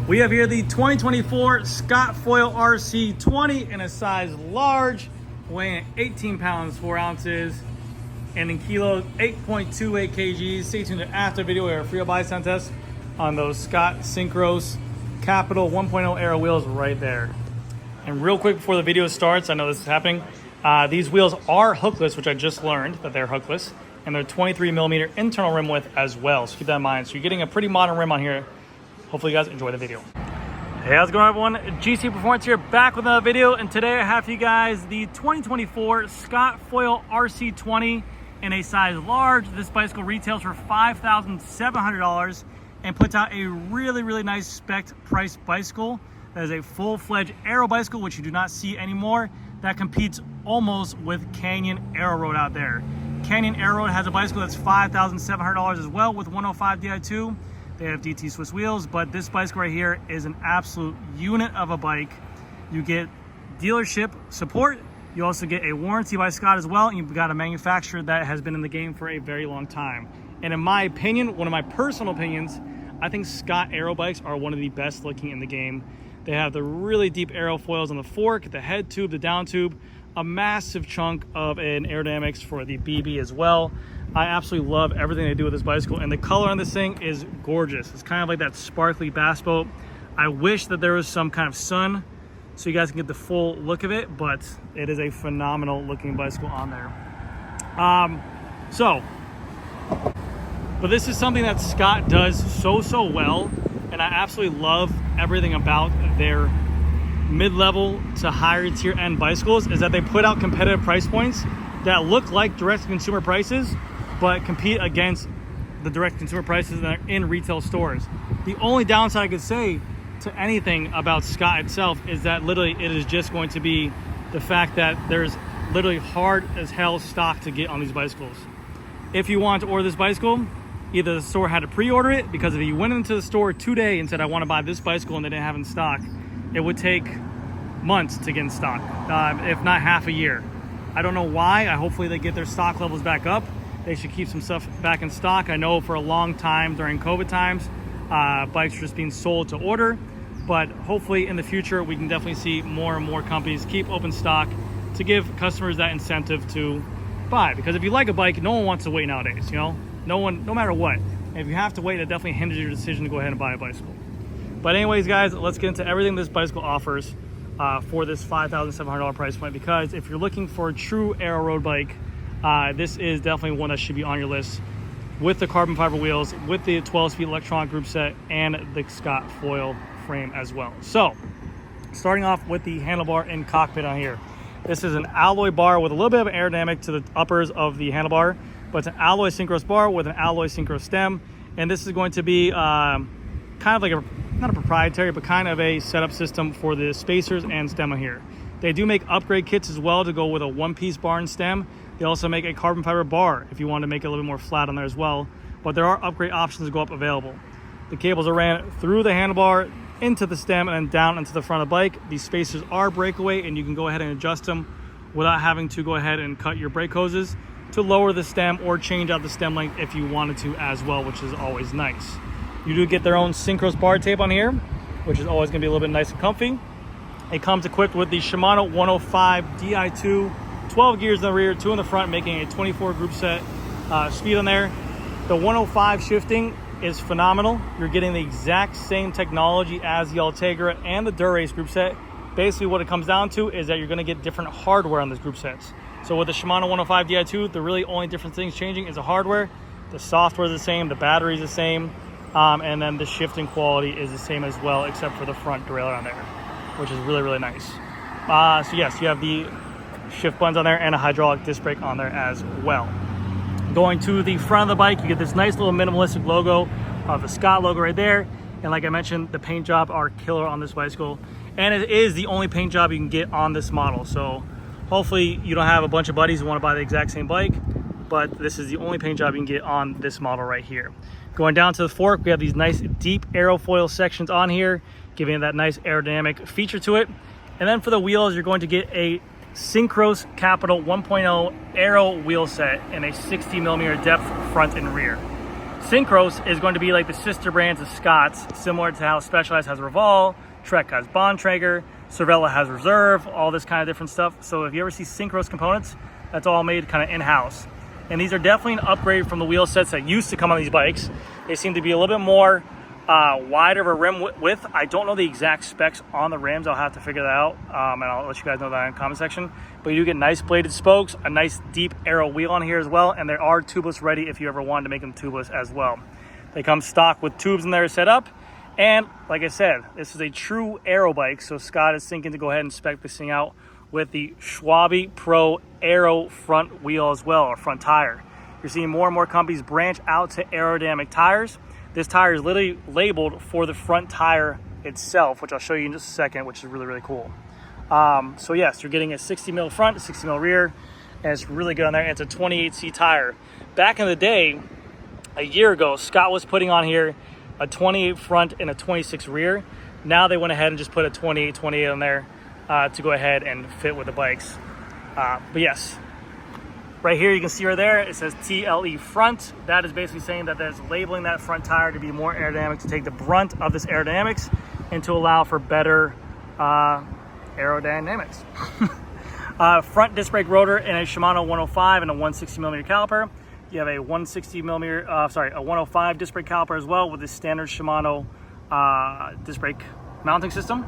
We have here the 2024 Scott Foil RC20 in a size large, weighing 18 pounds, 4 ounces, and in kilos, 8.28 kgs. Stay tuned to after video or Freehub buy test on those Scott Synchros Capital 1.0 Aero wheels right there. And real quick before the video starts, I know this is happening, these wheels are hookless, which I just learned that they're hookless, and they're 23 millimeter internal rim width as well, so keep that in mind. So you're getting a pretty modern rim on here. Hopefully you guys enjoy the video. Hey, how's it going, everyone? GC Performance here, back with another video, and today I have for you guys the 2024 Scott Foil RC20 in a size large. This bicycle retails for $5,700 and puts out a really nice spec price bicycle. That is a full-fledged Aero bicycle, which you do not see anymore, that competes almost with Canyon Aero Road out there. Canyon Aero Road has a bicycle that's $5,700 as well with 105 Di2. They have DT Swiss wheels, but this bicycle right here is an absolute unit of a bike. You get dealership support. You also get a warranty by Scott as well, and you've got a manufacturer that has been in the game for a very long time. And in my opinion, one of my personal opinions, I think Scott Aero bikes are one of the best looking in the game. They have the really deep aero foils on the fork, the head tube, the down tube, a massive chunk of an aerodynamics for the BB as well. I absolutely love everything they do with this bicycle, and the color on this thing is gorgeous. It's kind of like that sparkly bass boat. I wish that there was some kind of sun so you guys can get the full look of it, but it is a phenomenal looking bicycle on there. But this is something that Scott does so well, and I absolutely love everything about their mid-level to higher tier end bicycles is that they put out competitive price points that look like direct consumer prices, but compete against the direct consumer prices that are in retail stores. The only downside I could say to anything about Scott itself is that literally it is just going to be the fact that there's literally hard as hell stock to get on these bicycles. If you want to order this bicycle, either the store had to pre-order it, because if you went into the store today and said, I want to buy this bicycle, and they didn't have it in stock, it would take months to get in stock, if not half a year. I don't know why. Hopefully they get their stock levels back up. They should keep some stuff back in stock. I know for a long time during COVID times, bikes were just being sold to order, but hopefully in the future we can definitely see more and more companies keep open stock to give customers that incentive to buy. Because if you like a bike, no one wants to wait nowadays, you know? No one, no matter what. And if you have to wait, it definitely hinders your decision to go ahead and buy a bicycle. But anyways, guys, let's get into everything this bicycle offers for this $5,700 price point, because if you're looking for a true Aero road bike, this is definitely one that should be on your list, with the carbon fiber wheels, with the 12-speed electronic group set, and the Scott foil frame as well. So, starting off with the handlebar and cockpit on here. This is an alloy bar with a little bit of aerodynamic to the uppers of the handlebar, but it's an alloy synchros bar with an alloy synchros stem, and this is going to be kind of like not a proprietary, but kind of a setup system for the spacers and stem on here. They do make upgrade kits as well to go with a one-piece bar and stem. They also make a carbon fiber bar if you want to make it a little bit more flat on there as well, but there are upgrade options to go up available. The cables are ran through the handlebar, into the stem, and then down into the front of the bike. These spacers are breakaway, and you can go ahead and adjust them without having to go ahead and cut your brake hoses to lower the stem or change out the stem length if you wanted to as well, which is always nice. You do get their own synchros bar tape on here, which is always going to be a little bit nice and comfy. It comes equipped with the Shimano 105 Di2, 12 gears in the rear, 2 in the front, making a 24 group set speed on there. The 105 shifting is phenomenal. You're getting the exact same technology as the Ultegra and the Dura-Ace group set. Basically what it comes down to is that you're going to get different hardware on these group sets. So with the Shimano 105 Di2, the really only different things changing is the hardware. The software is the same, the battery is the same, and then the shifting quality is the same as well, except for the front derailleur on there, which is really nice. So yes, you have the shift buttons on there and a hydraulic disc brake on there as well. Going to the front of the bike, you get this nice little minimalistic logo of the Scott logo right there. And like I mentioned, the paint job are killer on this bicycle. And it is the only paint job you can get on this model. So hopefully you don't have a bunch of buddies who want to buy the exact same bike, but this is the only paint job you can get on this model right here. Going down to the fork, we have these nice deep aerofoil sections on here, giving it that nice aerodynamic feature to it. And then for the wheels, you're going to get a Synchros Capital 1.0 Aero wheel set in a 60mm depth front and rear. Synchros is going to be like the sister brands of Scott's, similar to how Specialized has Revolve, Trek has Bontrager, Cervelo has Reserve, all this kind of different stuff. So if you ever see Synchros components, that's all made kind of in-house. And these are definitely an upgrade from the wheel sets that used to come on these bikes. They seem to be a little bit more wider of a rim width. I don't know the exact specs on the rims. I'll have to figure that out, and I'll let you guys know that in the comment section. But you do get nice bladed spokes, a nice deep Aero wheel on here as well, and they are tubeless ready if you ever wanted to make them tubeless as well. They come stock with tubes in there set up, and like I said, this is a true Aero bike, so Scott is thinking to go ahead and spec this thing out with the Schwalbe Pro Aero front wheel as well, or front tire. You're seeing more and more companies branch out to aerodynamic tires. This tire is literally labeled for the front tire itself, which I'll show you in just a second, which is really, really cool. So yes, you're getting a 60 mil front, 60 mil rear, and it's really good on there. It's a 28C tire. Back in the day, a year ago, Scott was putting on here a 28 front and a 26 rear. Now they went ahead and just put a 28 on there to go ahead and fit with the bikes. But yes, right here you can see right there, it says TLE front. That is basically saying that there's labeling that front tire to be more aerodynamic, to take the brunt of this aerodynamics and to allow for better aerodynamics. Front disc brake rotor in a Shimano 105 and a 160 millimeter caliper. You have a 160 millimeter, a 105 disc brake caliper as well with the standard Shimano disc brake mounting system.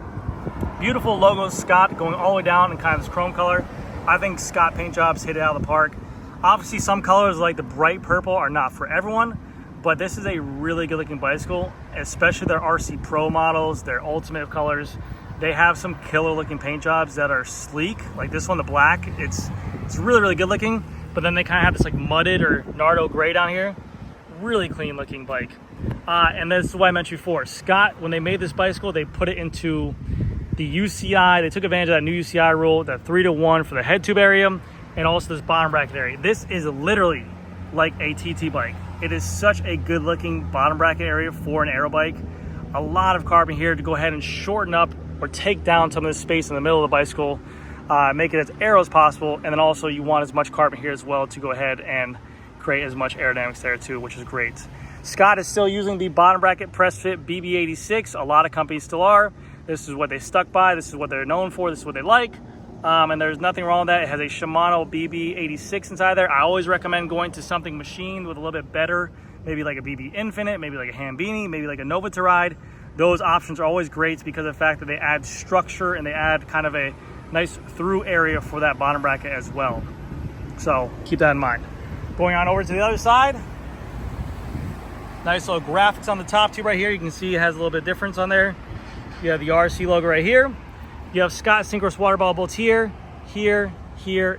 Beautiful logo Scott going all the way down in kind of this chrome color. I think Scott paint jobs hit it out of the park. Obviously some colors like the bright purple are not for everyone, but this is a really good looking bicycle, especially their RC Pro models, their ultimate colors. They have some killer looking paint jobs that are sleek, like this one, the black. It's really, really good looking, but then they kind of have this like mudded or Nardo gray down here. Really clean looking bike. And this is what I mentioned before. Scott, when they made this bicycle, they put it into the UCI. They took advantage of that new UCI rule, that 3-to-1 for the head tube area, and also this bottom bracket area. This is literally like a TT bike. It is such a good looking bottom bracket area for an Aero bike. A lot of carbon here to go ahead and shorten up or take down some of the space in the middle of the bicycle, make it as Aero as possible, and then also you want as much carbon here as well to go ahead and create as much aerodynamics there too, which is great. Scott is still using the bottom bracket press fit BB86. A lot of companies still are. This is what they stuck by. This is what they're known for. This is what they like. And there's nothing wrong with that. It has a Shimano BB86 inside there. I always recommend going to something machined with a little bit better, maybe like a BB Infinite, maybe like a Hambini, maybe like a Nova to ride. Those options are always great because of the fact that they add structure and they add kind of a nice through area for that bottom bracket as well. So keep that in mind. Going on over to the other side. Nice little graphics on the top tube right here. You can see it has a little bit of difference on there. You have the RC logo right here. You have Scott Synchros water bottle bolts here, here,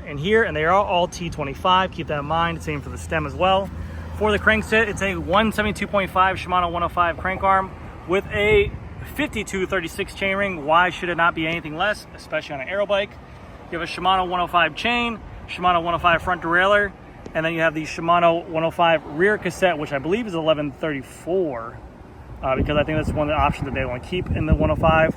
and here, and they are all T25. Keep that in mind. Same for the stem as well. For the crankset, it's a 172.5 Shimano 105 crank arm with a 5236 chainring. Why should it not be anything less, especially on an Aero bike? You have a Shimano 105 chain, Shimano 105 front derailleur, and then you have the Shimano 105 rear cassette, which I believe is 1134. Because I think that's one of the options that they want to keep in the 105.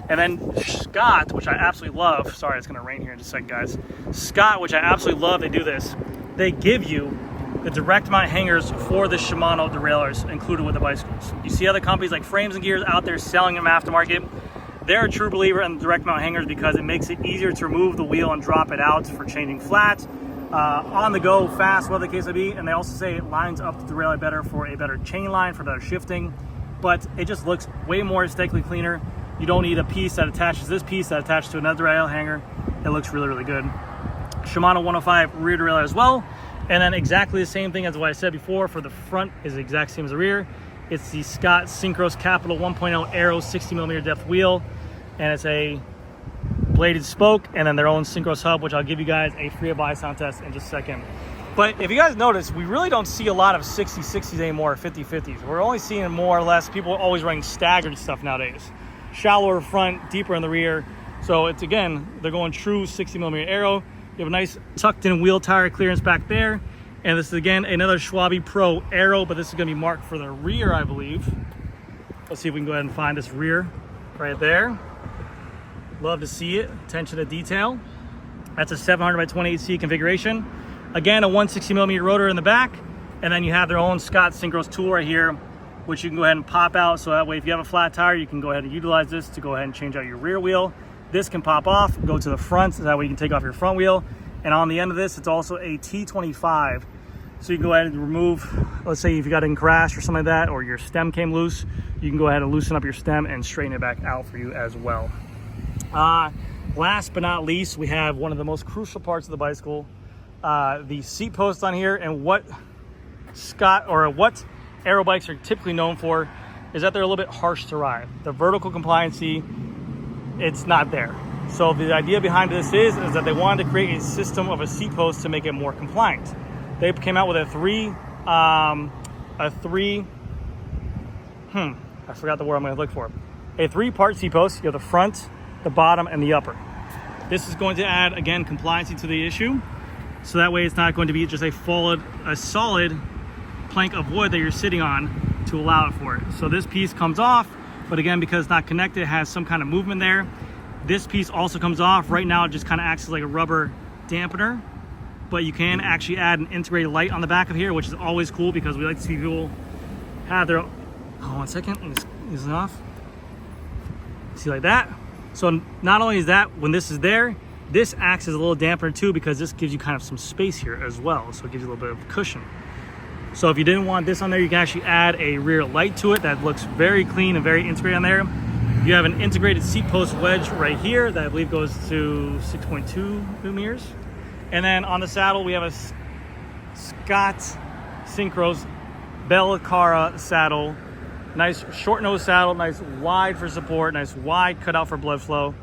And then Scott, which I absolutely love. Sorry, it's going to rain here in just a second, guys. Scott, which I absolutely love, they do this. They give you the direct mount hangers for the Shimano derailleurs included with the bicycles. You see other companies like Frames and Gears out there selling them aftermarket. They're a true believer in the direct mount hangers because it makes it easier to remove the wheel and drop it out for changing flat, on the go, fast, whatever the case may be. And they also say it lines up the derailleur better for a better chain line, for better shifting. But it just looks way more aesthetically cleaner. You don't need a piece that attaches this piece that attaches to another derailleur hanger. It looks really, really good. Shimano 105 rear derailleur as well. And then exactly the same thing as what I said before for the front is the exact same as the rear. It's the Scott Synchros Capital 1.0 Aero 60 millimeter depth wheel. And it's a bladed spoke and then their own Synchros hub, which I'll give you guys a free buy sound test in just a second. But if you guys notice, we really don't see a lot of 60-60s anymore, 50-50s. We're only seeing more or less people always running staggered stuff nowadays. Shallower front, deeper in the rear. So it's, again, they're going true 60 millimeter Aero. You have a nice tucked in wheel tire clearance back there. And this is, again, another Schwalbe Pro Aero, but this is going to be marked for the rear, I believe. Let's see if we can go ahead and find this rear right there. Love to see it. Attention to detail. That's a 700 by 28C configuration. Again, a 160 millimeter rotor in the back, And then you have their own Scott Synchros tool right here, which you can go ahead and pop out. So that way, if you have a flat tire, you can go ahead and utilize this to go ahead and change out your rear wheel. This can pop off, go to the front, so that way you can take off your front wheel. And on the end of this, it's also a T25. So you can go ahead and remove, let's say if you got in crash or something like that, or your stem came loose, you can go ahead and loosen up your stem and straighten it back out for you as well. Last but not least, we have one of the most crucial parts of the bicycle, the seat post on here. And what Aero bikes are typically known for is that they're a little bit harsh to ride. The vertical compliancy, it's not there. So the idea behind this is that they wanted to create a system of a seat post to make it more compliant. They came out with I forgot the word I'm going to look for. A 3-part seat post. You have the front, the bottom, and the upper. This is going to add, again, compliancy to the issue. So that way it's not going to be just a solid plank of wood that you're sitting on to allow it for it. So this piece comes off, but again, because it's not connected, it has some kind of movement there. This piece also comes off. Right now, it just kind of acts as like a rubber dampener. But you can actually add an integrated light on the back of here, which is always cool because we like to see people have their own. Oh, 1 second, let me just use it off. See, like that. So not only is that, when this is there, this acts as a little dampener too, because this gives you kind of some space here as well. So it gives you a little bit of cushion. So if you didn't want this on there, you can actually add a rear light to it that looks very clean and very integrated on there. You have an integrated seat post wedge right here that I believe goes to 6.2 millimeters. And then on the saddle, we have a Scott Synchros Belcara saddle. Nice short nose saddle, nice wide for support, nice wide cutout for blood flow.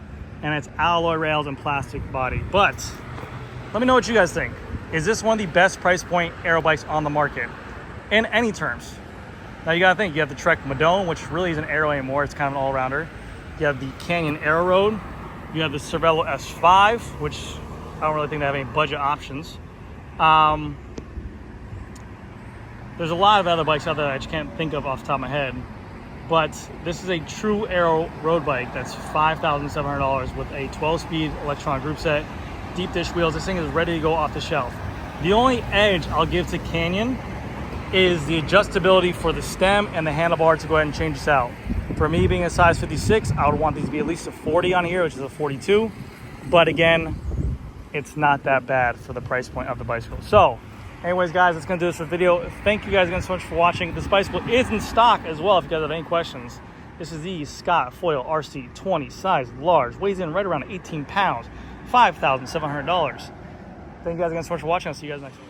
And it's alloy rails and plastic body. But let me know what you guys think. Is this one of the best price point aero bikes on the market in any terms? Now you gotta think, you have the Trek Madone, which really isn't aero anymore, it's kind of an all-rounder. You have the Canyon Aero Road. You have the Cervelo S5, which I don't really think they have any budget options. There's a lot of other bikes out there that I just can't think of off the top of my head. But this is a true aero road bike that's $5,700 with a 12-speed electronic group set, deep dish wheels. This thing is ready to go off the shelf. The only edge I'll give to Canyon is the adjustability for the stem and the handlebar to go ahead and change this out. For me being a size 56, I would want these to be at least a 40 on here, which is a 42. But again, it's not that bad for the price point of the bicycle. So anyways, guys, that's going to do this for the video. Thank you guys again so much for watching. This bicycle is in stock as well if you guys have any questions. This is the Scott Foil RC20, size large, weighs in right around 18 pounds, $5,700. Thank you guys again so much for watching. I'll see you guys next week.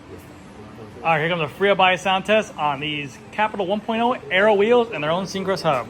All right, here comes a Freehub bias sound test on these Capital 1.0 Aero wheels and their own Synchros hub.